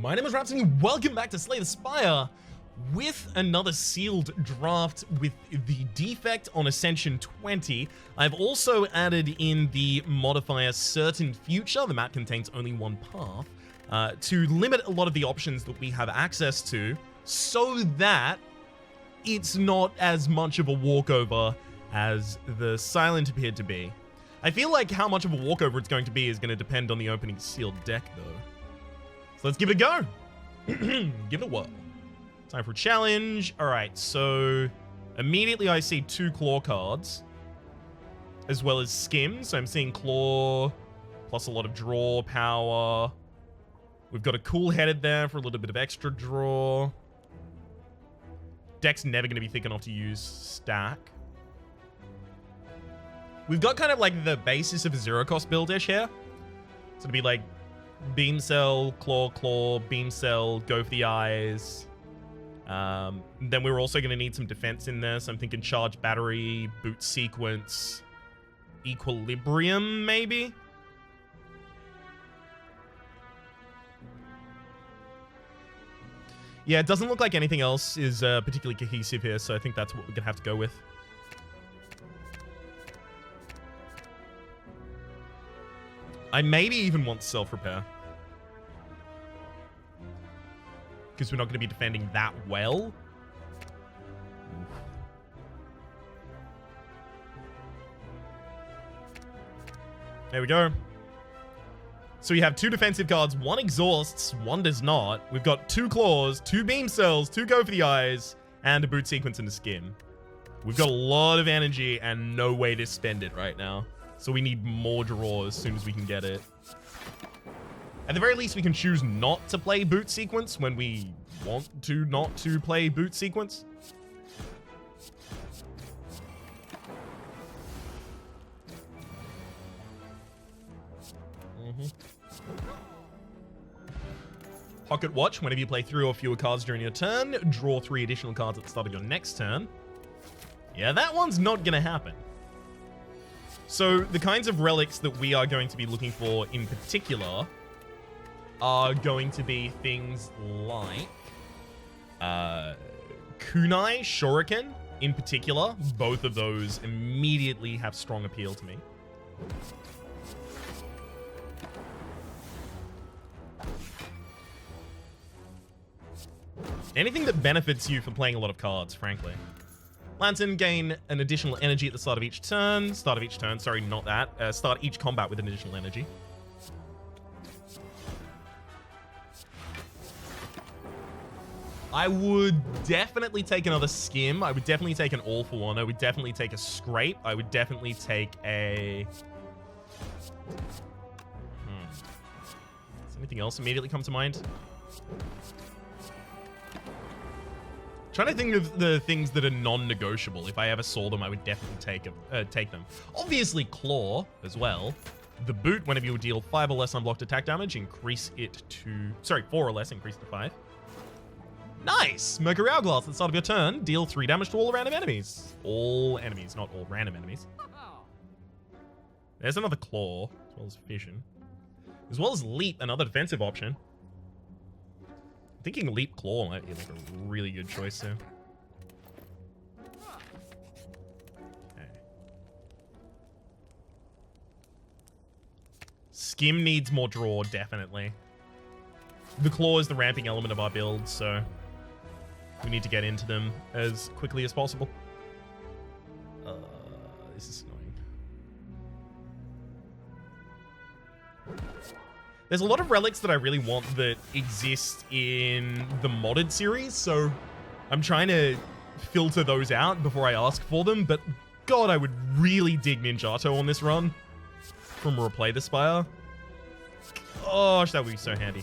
My name is Rhapsody, welcome back to Slay the Spire with another sealed draft with the defect on Ascension 20. I've also added in the modifier certain future, the map contains only one path, to limit a lot of the options that we have access to so that it's not as much of a walkover as the Silent appeared to be. I feel like how much of a walkover it's going to be is going to depend on the opening sealed deck though. So let's give it a go. Give it a whirl. Time for a challenge. All right, so immediately I see 2 claw cards as well as skim. So I'm seeing claw plus a lot of draw power. We've got a cool headed there for a little bit of extra draw. Deck's never going to be thick enough to use stack. We've got kind of like the basis of a zero cost build-ish here. So it'd be like beam cell, claw, beam cell, go for the eyes. Then we're also going to need some defense in there. So I'm thinking charge battery, boot sequence, equilibrium maybe. Yeah, it doesn't look like anything else is particularly cohesive here. So I think that's what we're going to have to go with. I maybe even want self-repair. Because we're not going to be defending that well. There we go. So we have 2 defensive cards, 1 exhausts, 1 does not. We've got 2 claws, 2 beam cells, 2 go for the eyes, and a boot sequence and a skim. We've got a lot of energy and no way to spend it right now. So we need more draw as soon as we can get it. At the very least, we can choose not to play boot sequence when we want to not to play boot sequence. Pocket watch. Whenever you play 3 or fewer cards during your turn, draw 3 additional cards at the start of your next turn. Yeah, that one's not gonna happen. So the kinds of relics that we are going to be looking for in particular are going to be things like kunai, shuriken in particular. Both of those immediately have strong appeal to me. Anything that benefits you for playing a lot of cards, frankly. Lantern, gain an additional energy at the start of each turn. Sorry, not that. Start each combat with an additional energy. I would definitely take another skim. I would definitely take an all for one. I would definitely take a scrape. I would definitely take a... Does anything else immediately come to mind? Trying to think of the things that are non-negotiable. If I ever saw them, I would definitely take them. Obviously, claw as well. The boot, whenever you deal 5 or less unblocked attack damage, increase it to... Sorry, 4 or less, increase it to 5. Nice! Mercury Hourglass at the start of your turn. Deal 3 damage to all random enemies. All enemies, not all random enemies. There's another claw, as well as fission. As well as leap, another defensive option. Thinking Leap Claw might be like a really good choice too. Okay. Skim needs more draw, definitely. The Claw is the ramping element of our build, so we need to get into them as quickly as possible. This is annoying. There's a lot of relics that I really want that exist in the modded series, so I'm trying to filter those out before I ask for them, but God, I would really dig Ninjato on this run from Replay the Spire. Gosh, that would be so handy.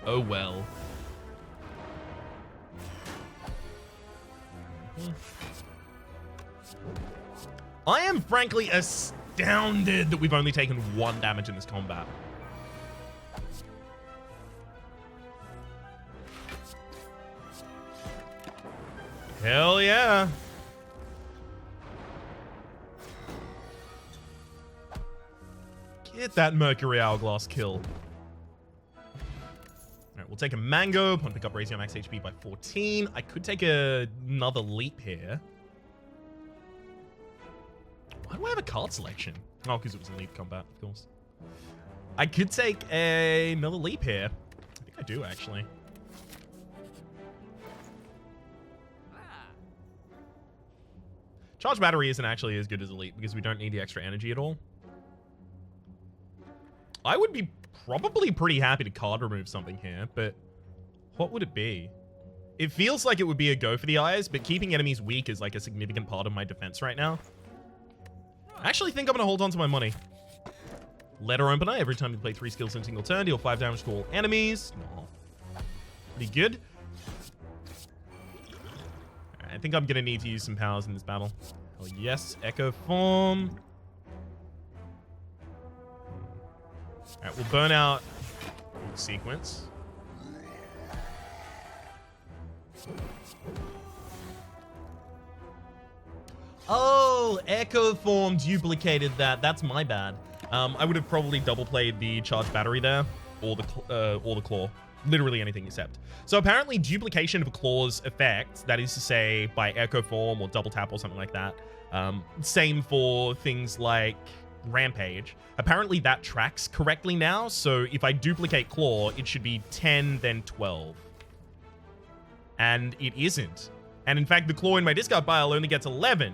Oh well. I am frankly astounded that we've only taken 1 damage in this combat. Hell yeah. Get that Mercury Hourglass kill. Alright, we'll take a mango. Upon pick up, raising our max HP by 14. I could take another leap here. Why do I have a card selection? Oh, because it was a leap combat, of course. I could take another leap here. I think I do, actually. Charge battery isn't actually as good as a leap because we don't need the extra energy at all. I would be probably pretty happy to card remove something here, but what would it be? It feels like it would be a go for the eyes, but keeping enemies weak is like a significant part of my defense right now. I actually think I'm going to hold on to my money. Letter opener. Every time you play 3 skills in a single turn, deal 5 damage to all enemies. Oh, pretty good. I think I'm going to need to use some powers in this battle. Oh, yes. Echo form. Alright, we'll burn out sequence. Oh, Echo Form duplicated that. That's my bad. I would have probably double played the charge battery there, or the claw. Literally anything except. So apparently duplication of a claw's effect, that is to say by Echo Form or double tap or something like that, same for things like Rampage. Apparently that tracks correctly now, so if I duplicate claw, it should be 10, then 12. And it isn't. And in fact, the claw in my discard pile only gets 11.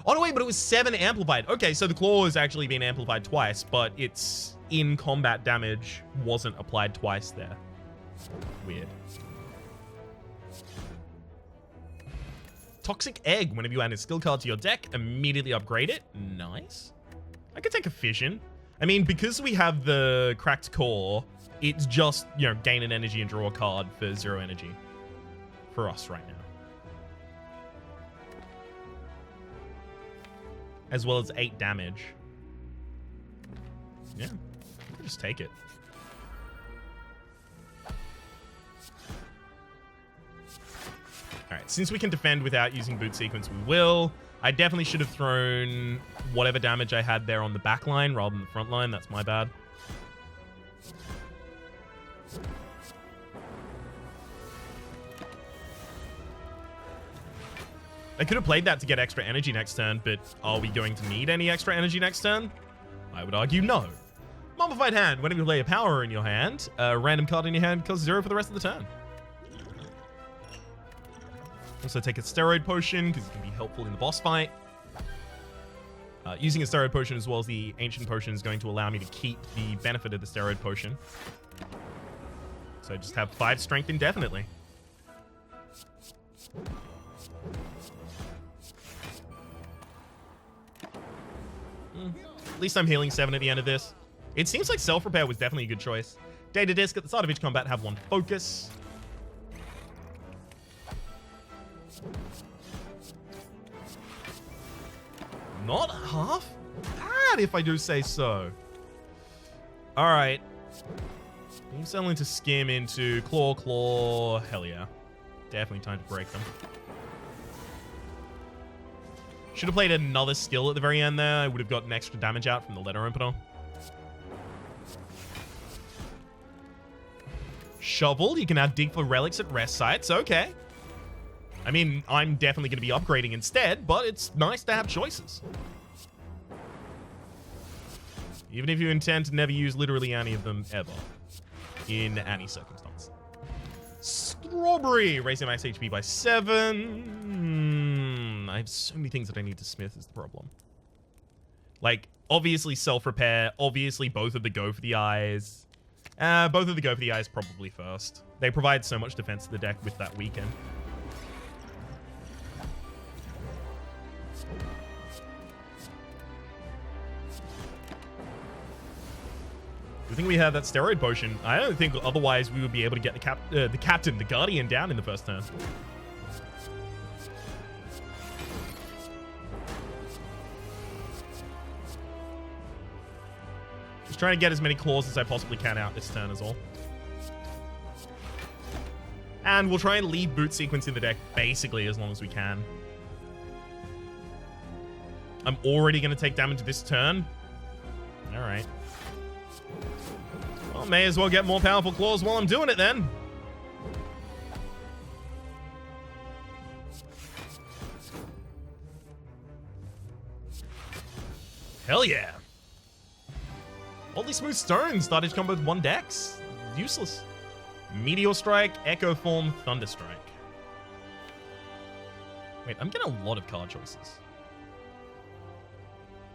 Oh, no, wait, but it was 7 amplified. Okay, so the claw has actually been amplified twice, but its in-combat damage wasn't applied twice there. Weird. Toxic Egg. Whenever you add a skill card to your deck, immediately upgrade it. Nice. I could take a Fission. I mean, because we have the Cracked Core, it's just, you know, gain an energy and draw a card for 0 energy. For us right now. As well as 8 damage. Yeah, we can just take it. Alright, since we can defend without using boot sequence, we will. I definitely should have thrown whatever damage I had there on the back line rather than the front line. That's my bad. I could have played that to get extra energy next turn, but are we going to need any extra energy next turn? I would argue no. Mummified Hand. Whenever you play a power in your hand, a random card in your hand costs 0 for the rest of the turn. Also take a steroid potion, because it can be helpful in the boss fight. Using a steroid potion as well as the ancient potion is going to allow me to keep the benefit of the steroid potion. So just have 5 strength indefinitely. At least I'm healing 7 at the end of this. It seems like self-repair was definitely a good choice. Data disc at the start of each combat, have 1 focus. Not half bad, if I do say so. Alright. I'm selling to skim into claw. Hell yeah. Definitely time to break them. Should have played another skill at the very end there. I would have gotten extra damage out from the letter opener. Shovel. You can now dig for relics at rest sites. Okay. I mean, I'm definitely going to be upgrading instead, but it's nice to have choices. Even if you intend to never use literally any of them ever. In any circumstance. Strawberry. Raising max HP by 7. I have so many things that I need to smith is the problem. Like, obviously self-repair. Obviously both of the go for the eyes. Both of the go for the eyes probably first. They provide so much defense to the deck with that weekend. I think we have that steroid potion. I don't think otherwise we would be able to get the captain, the guardian, down in the first turn. Just trying to get as many claws as I possibly can out this turn is all. And we'll try and leave boot sequence in the deck basically as long as we can. I'm already going to take damage this turn. All right. Well, may as well get more powerful claws while I'm doing it then. Hell yeah. Oddly Smooth Stone started to come with 1 dex. Useless. Meteor Strike, Echo Form, Thunder Strike. Wait, I'm getting a lot of card choices.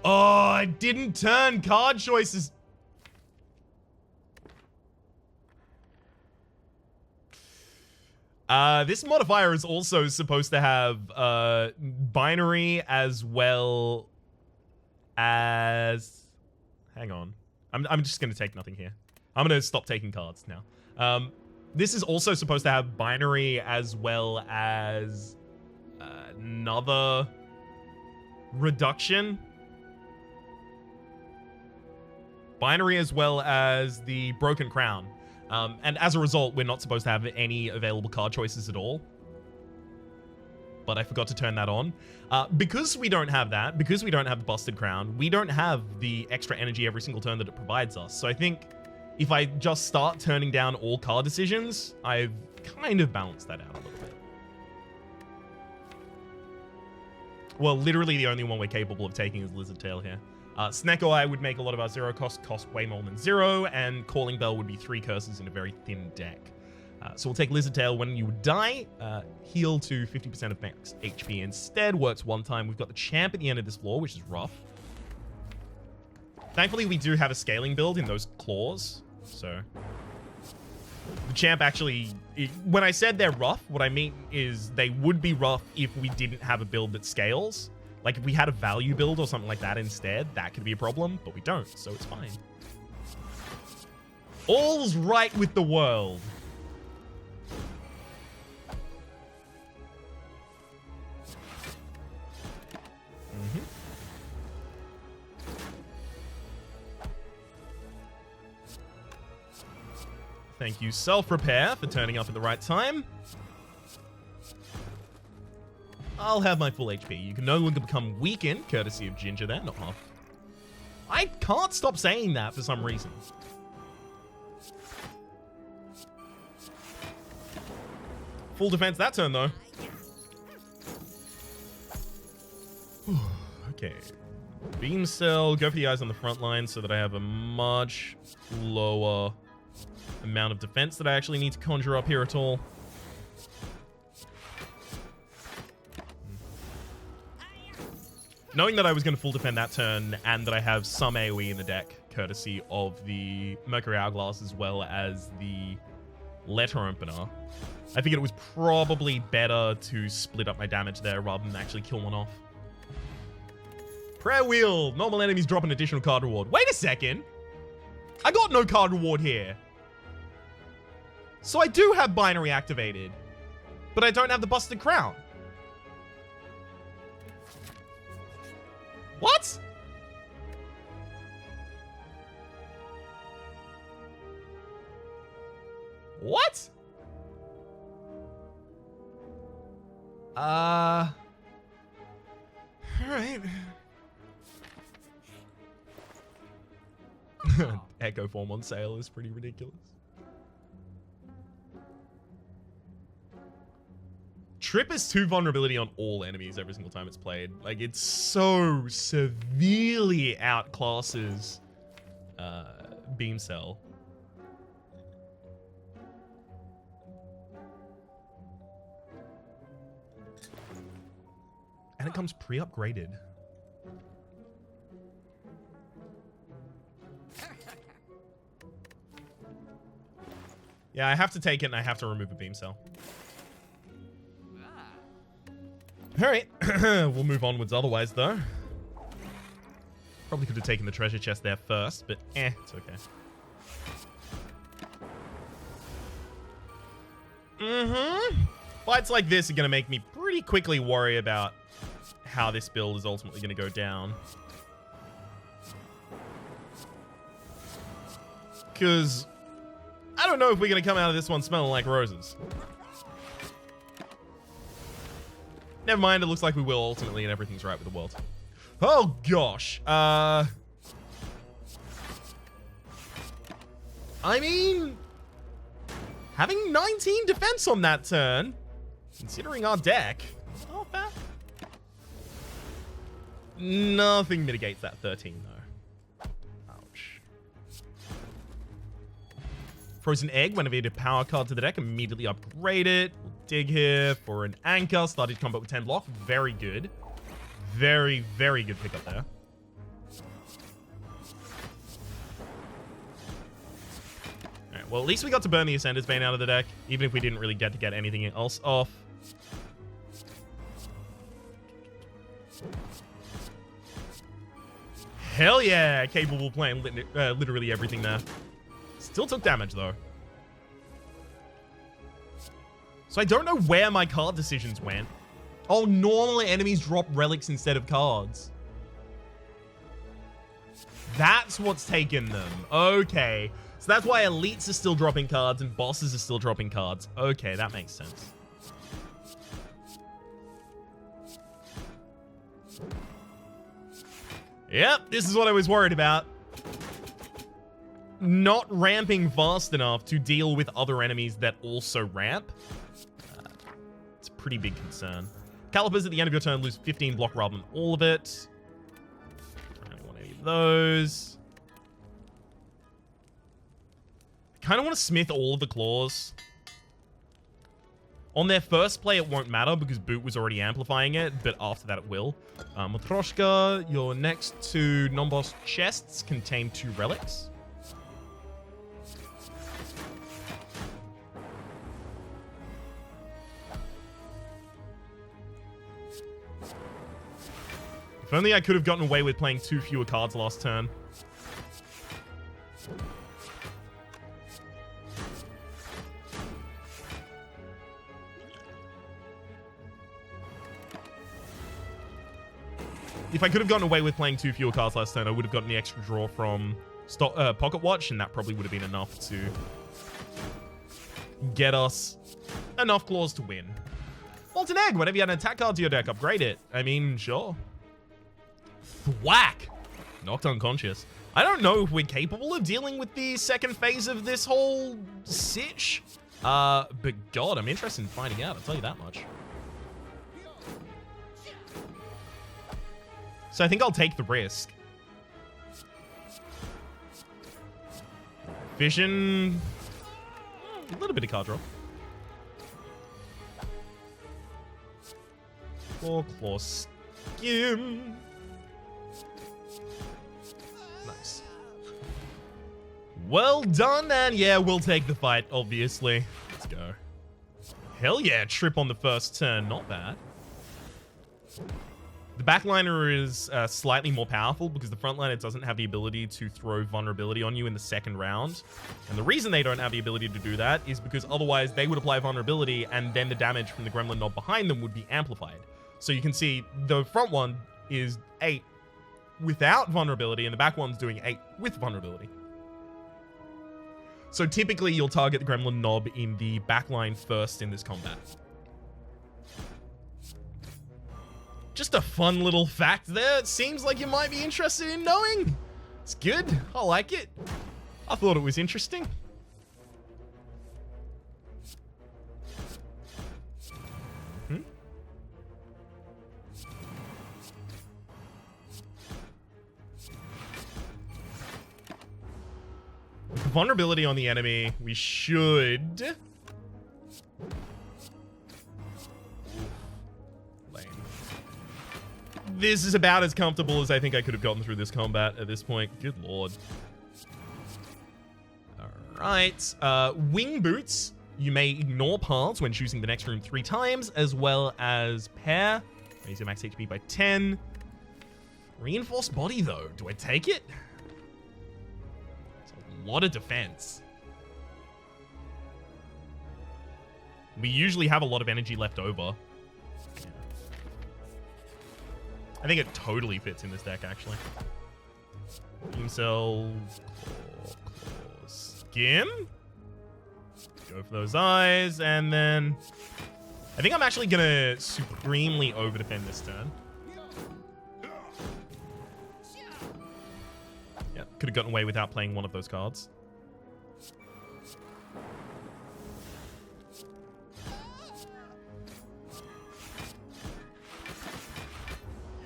Oh, I didn't turn card choices. This modifier is also supposed to have binary as well as... Hang on. I'm just going to take nothing here. I'm going to stop taking cards now. This is also supposed to have binary as well as another reduction. Binary as well as the Broken Crown. And as a result, we're not supposed to have any available card choices at all. But I forgot to turn that on. Because we don't have that, because we don't have the Busted Crown, we don't have the extra energy every single turn that it provides us. So I think if I just start turning down all card decisions, I've kind of balanced that out a little bit. Well, literally the only one we're capable of taking is Lizard Tail here. Snecko Eye would make a lot of our 0 cost way more than 0, and Calling Bell would be 3 curses in a very thin deck. So we'll take Lizard Tail when you die, heal to 50% of max HP instead, works 1 time. We've got the Champ at the end of this floor, which is rough. Thankfully, we do have a scaling build in those claws, so... The Champ actually... When I said they're rough, what I mean is they would be rough if we didn't have a build that scales. Like, if we had a value build or something like that instead, that could be a problem, but we don't, so it's fine. All's right with the world. Thank you, Self-Repair, for turning up at the right time. I'll have my full HP. You can no longer become weakened, courtesy of Ginger there, not half. I can't stop saying that for some reason. Full defense that turn, though. Okay. Beam Cell, go for the eyes on the front line so that I have a much lower amount of defense that I actually need to conjure up here at all. Knowing that I was going to full defend that turn and that I have some AoE in the deck, courtesy of the Mercury Hourglass as well as the Letter Opener, I figured it was probably better to split up my damage there rather than actually kill one off. Prayer Wheel. Normal enemies drop an additional card reward. Wait a second. I got no card reward here. So I do have binary activated, but I don't have the Busted Crown. What? What? All right. Echo Form on sale is pretty ridiculous. Trip is 2 vulnerability on all enemies every single time it's played. Like, it's so severely outclasses Beam Cell. And it comes pre-upgraded. Yeah, I have to take it and I have to remove a Beam Cell. Alright, we'll move onwards otherwise, though. Probably could have taken the treasure chest there first, but it's okay. Fights like this are going to make me pretty quickly worry about how this build is ultimately going to go down. Because I don't know if we're going to come out of this one smelling like roses. Never mind, it looks like we will ultimately, and everything's right with the world. Oh, gosh. I'm I mean, having 19 defense on that turn, considering our deck, not bad. Nothing mitigates that 13, though. Ouch. Frozen Egg, whenever you add a power card to the deck, immediately upgrade it. We'll dig here for an Anchor. Started combat with 10 block. Very good. Very, very good pickup there. Alright, well, at least we got to burn the Ascender's Bane out of the deck, even if we didn't really get to get anything else off. Hell yeah, capable of playing literally everything there. Still took damage, though. So I don't know where my card decisions went. Oh, normally enemies drop relics instead of cards. That's what's taken them. Okay. So that's why elites are still dropping cards and bosses are still dropping cards. Okay, that makes sense. Yep, this is what I was worried about. Not ramping fast enough to deal with other enemies that also ramp. It's a pretty big concern. Calipers at the end of your turn lose 15 block rather than all of it. I don't want any of those. I kind of want to smith all of the claws. On their first play, it won't matter because Boot was already amplifying it, but after that it will. Matroshka, your next two non-boss chests contain 2 relics. If only I could have gotten away with playing 2 fewer cards last turn. If I could have gotten away with playing 2 fewer cards last turn, I would have gotten the extra draw from Pocket Watch, and that probably would have been enough to get us enough claws to win. Molten Egg, whenever you add an attack card to your deck, upgrade it. I mean, sure. Thwack! Knocked unconscious. I don't know if we're capable of dealing with the second phase of this whole sitch. But God, I'm interested in finding out, I'll tell you that much. So I think I'll take the risk. Vision. A little bit of card draw. Claw Skim. Nice. Well done, and yeah, we'll take the fight, obviously. Let's go. Hell yeah, trip on the first turn. Not bad. The backliner is slightly more powerful because the frontliner doesn't have the ability to throw vulnerability on you in the second round. And the reason they don't have the ability to do that is because otherwise they would apply vulnerability and then the damage from the gremlin knob behind them would be amplified. So you can see the front one is 8 without vulnerability and the back one's doing 8 with vulnerability. So typically you'll target the gremlin knob in the backline first in this combat. Just a fun little fact there. It seems like you might be interested in knowing. It's good. I like it. I thought it was interesting. The vulnerability on the enemy, we should... This is about as comfortable as I think I could have gotten through this combat at this point. Good lord. Alright. Wing Boots. You may ignore paths when choosing the next room 3 times, as well as pair. Raise your max HP by 10. Reinforced body, though. Do I take it? It's a lot of defense. We usually have a lot of energy left over. I think it totally fits in this deck, actually. Beam Cell, Claw, Skim. Go for those eyes, and then... I think I'm actually going to supremely over-defend this turn. Yeah, could have gotten away without playing one of those cards.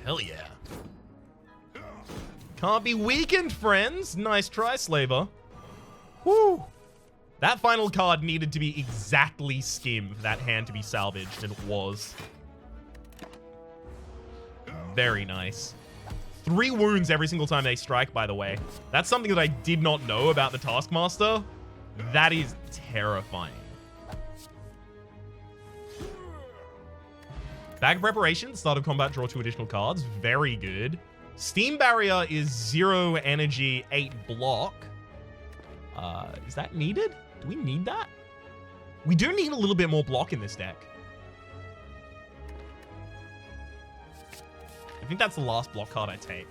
Hell yeah. Can't be weakened, friends. Nice try, Slaver. Woo. That final card needed to be exactly skim for that hand to be salvaged, and it was. Very nice. 3 wounds every single time they strike, by the way. That's something that I did not know about the Taskmaster. That is terrifying. Bag of Preparation, start of combat, draw 2 additional cards. Very good. Steam Barrier is 0 energy, 8 block. Is that needed? Do we need that? We do need a little bit more block in this deck. I think that's the last block card I take.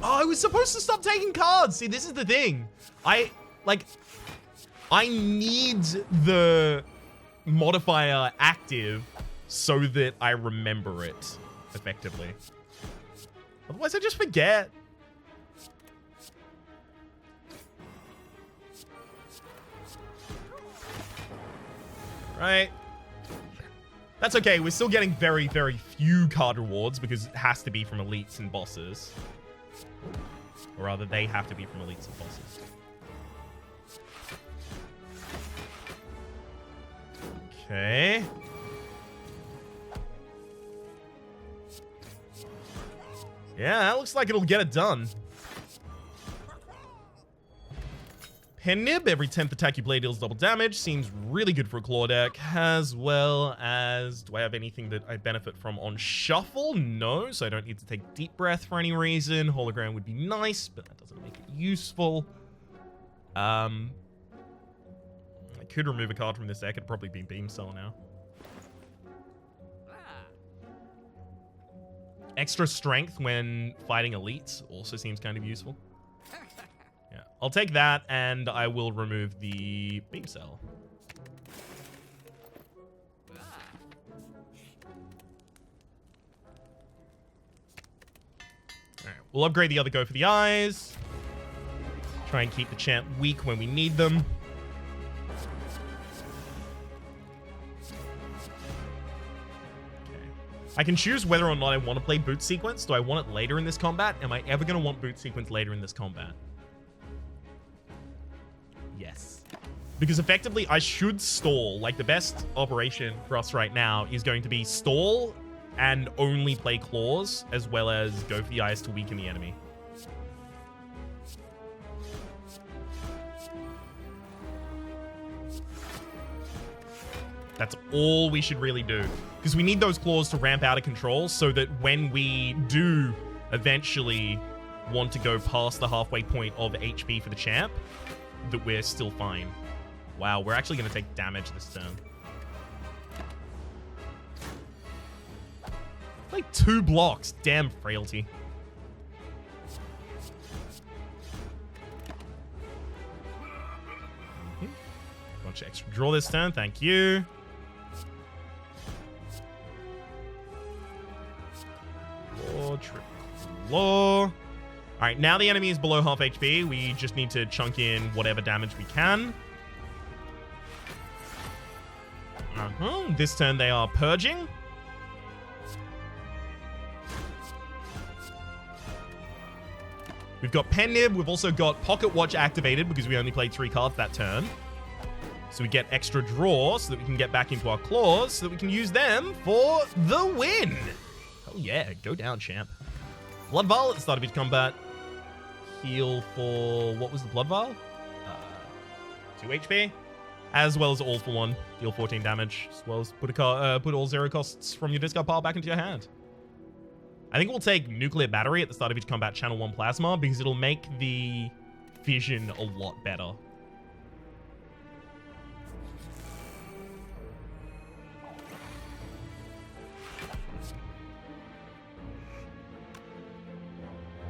Oh, I was supposed to stop taking cards. See, this is the thing. I need the modifier active so that I remember it effectively. Otherwise, I just forget. Right. That's okay. We're still getting very, very few card rewards because it has to be from elites and bosses. Or rather, they have to be from elites and bosses. Okay. Yeah, that looks like it'll get it done. Pen Nib, every 10th attack you play deals double damage. Seems really good for a claw deck. As well as, do I have anything that I benefit from on shuffle? No, so I don't need to take deep breath for any reason. Hologram would be nice, but that doesn't make it useful. I could remove a card from this deck. It'd probably be Beam Cell now. Extra strength when fighting elites also seems kind of useful. Yeah, I'll take that, and I will remove the Beam Cell. Alright, we'll upgrade the other Go for the Eyes. Try and keep the champ weak when we need them. I can choose whether or not I want to play Boot Sequence. Do I want it later in this combat? Am I ever going to want Boot Sequence later in this combat? Yes. Because effectively, I should stall. Like, the best operation for us right now is going to be stall and only play Claws, as well as go for the Eyes to weaken the enemy. That's all we should really do. Because we need those claws to ramp out of control so that when we do eventually want to go past the halfway point of HP for the champ, that we're still fine. Wow, we're actually going to take damage this turn. Like 2 blocks. Damn frailty. Bunch of extra draw this turn. Thank you. Triple law. All right, now the enemy is below half HP. We just need to chunk in whatever damage we can. This turn they are purging. We've got Pen Nib. We've also got Pocket Watch activated because we only played 3 cards that turn. So we get extra draw so that we can get back into our claws so that we can use them for the win. Oh yeah, go down, champ. Blood Vial at the start of each combat. Heal for... what was the Blood Vial? 2 HP. As well as All for 1. Deal 14 damage. As well as put all 0 costs from your discard pile back into your hand. I think we'll take Nuclear Battery at the start of each combat, channel 1 Plasma, because it'll make the vision a lot better.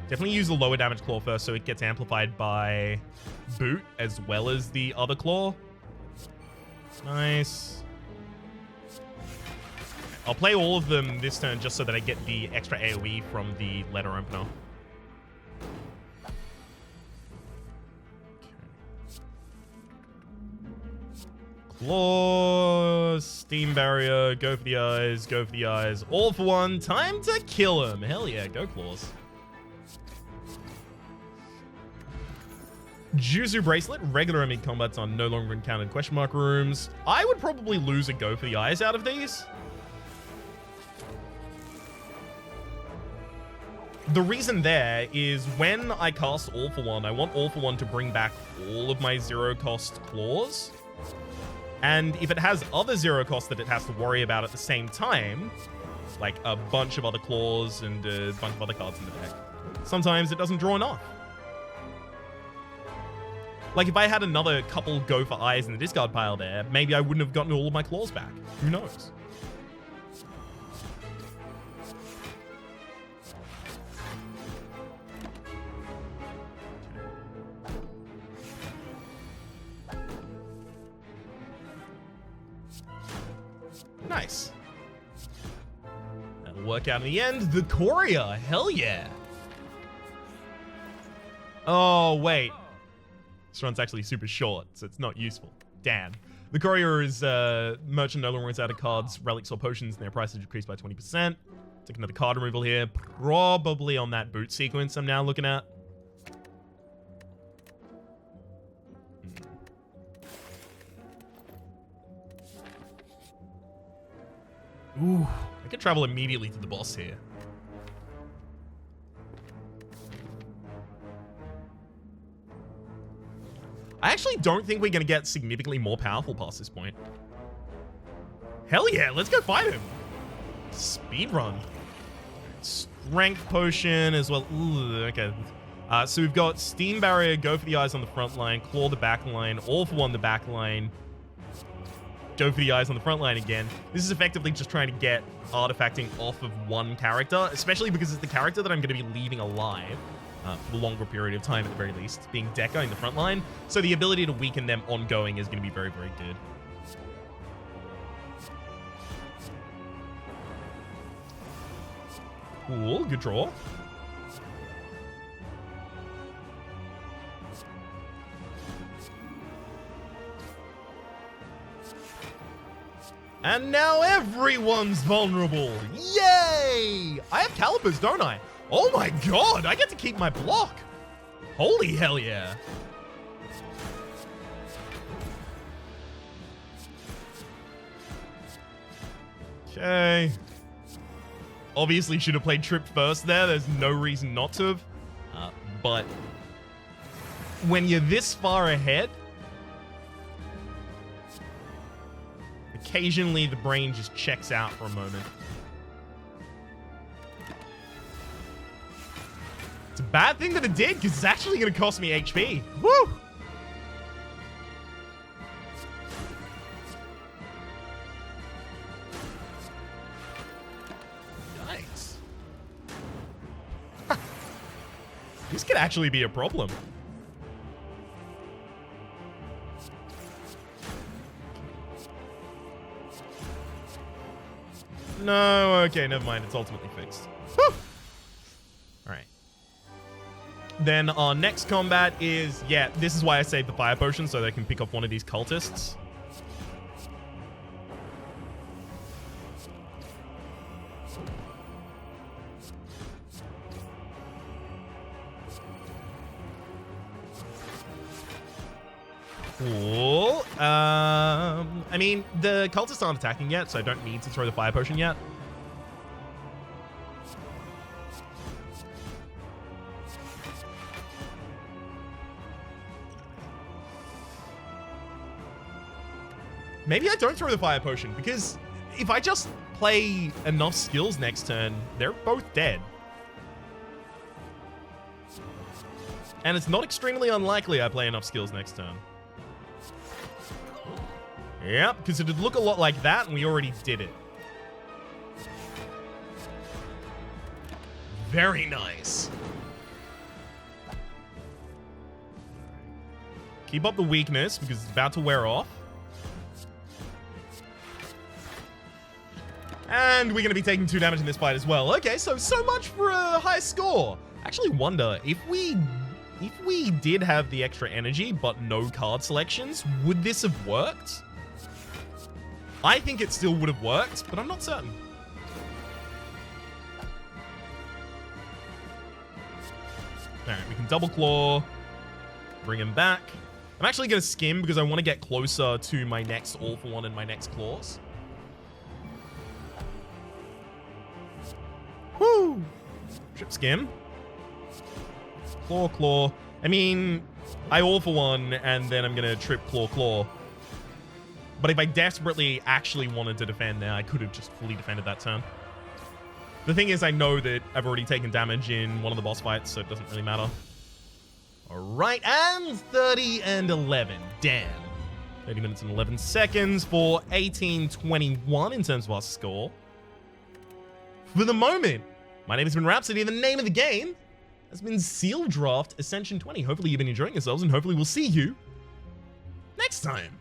Definitely use the lower damage claw first so it gets amplified by boot as well as the other claw. Nice. I'll play all of them this turn just so that I get the extra AoE from the letter opener. Claws, Steam Barrier, go for the eyes, go for the eyes. All for one, time to kill him. Hell yeah, go Claws. Juzu Bracelet, regular enemy combats are no longer encountered question mark rooms. I would probably lose a go for the eyes out of these. The reason there is when I cast All for One, I want All for One to bring back all of my zero cost claws. And if it has other zero costs that it has to worry about at the same time, like a bunch of other claws and a bunch of other cards in the deck, sometimes it doesn't draw enough. Like if I had another couple go for eyes in the discard pile there, maybe I wouldn't have gotten all of my claws back. Who knows? Nice. That'll work out in the end. The Courier. Hell yeah. Oh, wait. This run's actually super short, so it's not useful. Damn. The Courier is merchant no longer runs out of cards, relics or potions, and their price is decreased by 20%. Take another card removal here. Probably on that boot sequence I'm now looking at. Ooh, I could travel immediately to the boss here. I actually don't think we're going to get significantly more powerful past this point. Hell yeah, let's go fight him. Speedrun. Strength potion as well. Ooh, okay. So we've got Steam Barrier, go for the eyes on the front line, claw the back line, all for one the back line. Go for the eyes on the front line again. This is effectively just trying to get artifacting off of one character, especially because it's the character that I'm going to be leaving alive for the longer period of time at the very least, being Deca in the front line. So the ability to weaken them ongoing is going to be very, very good. Cool, good draw. And now everyone's vulnerable. Yay! I have calipers, don't I? Oh my god, I get to keep my block. Holy hell yeah. Okay. Obviously should have played Trip first there. There's no reason not to have. But when you're this far ahead, occasionally the brain just checks out for a moment. It's a bad thing that it did, because it's actually going to cost me HP. Woo! Nice. This could actually be a problem. No, okay, never mind. It's ultimately fixed. Whew. All right. Then our next combat is, yeah, this is why I saved the fire potion, so they can pick up one of these cultists. Cool. I mean, the cultists aren't attacking yet, so I don't need to throw the fire potion yet. Maybe I don't throw the fire potion, because if I just play enough skills next turn, they're both dead. And it's not extremely unlikely I play enough skills next turn. Yep, because it'd look a lot like that, and we already did it. Very nice. Keep up the weakness, because it's about to wear off. And we're going to be taking 2 damage in this fight as well. Okay, so much for a high score. Actually wonder, if we did have the extra energy, but no card selections, would this have worked? I think it still would have worked, but I'm not certain. Alright, we can double claw. Bring him back. I'm actually going to skim because I want to get closer to my next All for One and my next claws. Woo! Trip skim. Claw, claw. I mean, I All for One and then I'm going to trip, claw, claw. But if I desperately actually wanted to defend there, I could have just fully defended that turn. The thing is, I know that I've already taken damage in one of the boss fights, so it doesn't really matter. All right, and 30 and 11. Damn. 30 minutes and 11 seconds for 18-21 in terms of our score. For the moment, my name has been Rhapsody, and the name of the game has been Seal Draft Ascension 20. Hopefully you've been enjoying yourselves, and hopefully we'll see you next time.